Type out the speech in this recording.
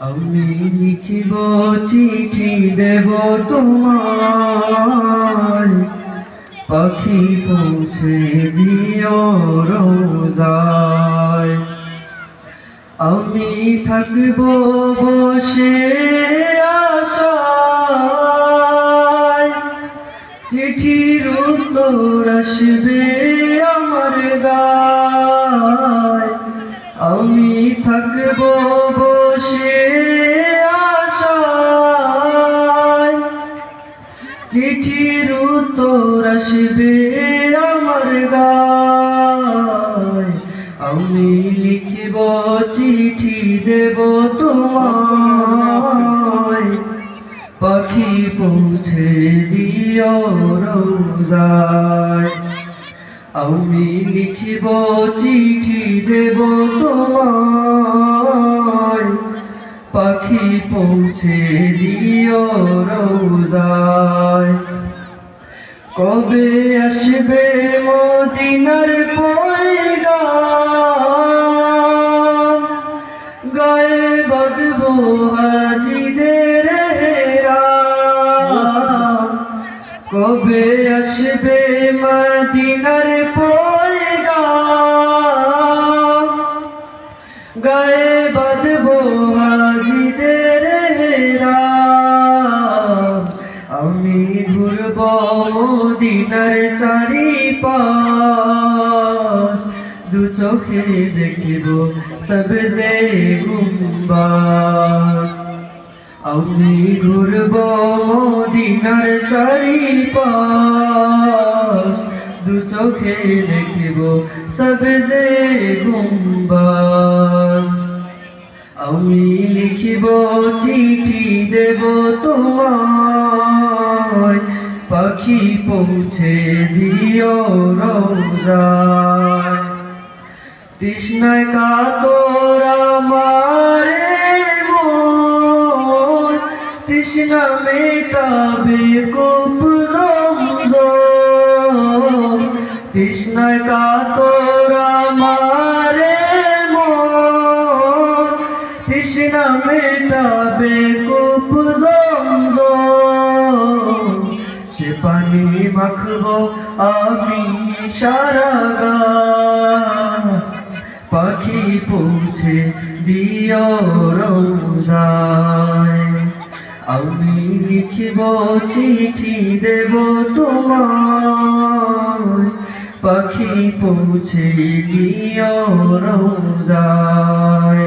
আমি লিখিব চিঠি দেব তোমায়, পাখি পৌঁছে দিও রোজায়। আমি থাকব বসে আশায়, চিঠির উত্তর আসবে আমার গায়। আমি থাকব বসে আশায়, চিঠির উত্তর আসবে আমার গায়। আমি লিখিব চিঠি দেব তোমায়, পাখি পৌঁছে দিও রোজায়। আমি লিখিব চিঠি দেব তোমায়, পাখি পৌঁছে দিও রোজায়। কবে আসবে মদিনার পয়গাম, গায়ে বাঁধবো হাজিদের হেরাম। কবে আসবে মদিনার পয়গাম, গায়ে বাঁধবো হাজিদের হেরাম। আমি ঘুরব মদিনার চারিপাশ, দু চোখে দেখিব সবজে গুম্বাজ। আমি ঘুরব মদিনার চারিপাশ, দু চোখে দেখিব সবজে গুম্বাজ। আমি লিখিব চিঠি দেব তোমায়, পাখি পৌঁছে দিও রোজায়। তৃষ্ণায় কাতর আমার মন, তৃষ্ণা মেটাবে কূপ জমজম। তৃষ্ণায় কাতর আমার মন, তৃষ্ণা মেটাবে কূপ জমজম। সে পানি মাখব আমি সারা গায়, পাখি পৌঁছে দিও রোজায়। আমি লিখিব চিঠি দেব তোমায়, পাখি পৌঁছে দিও রোজায়।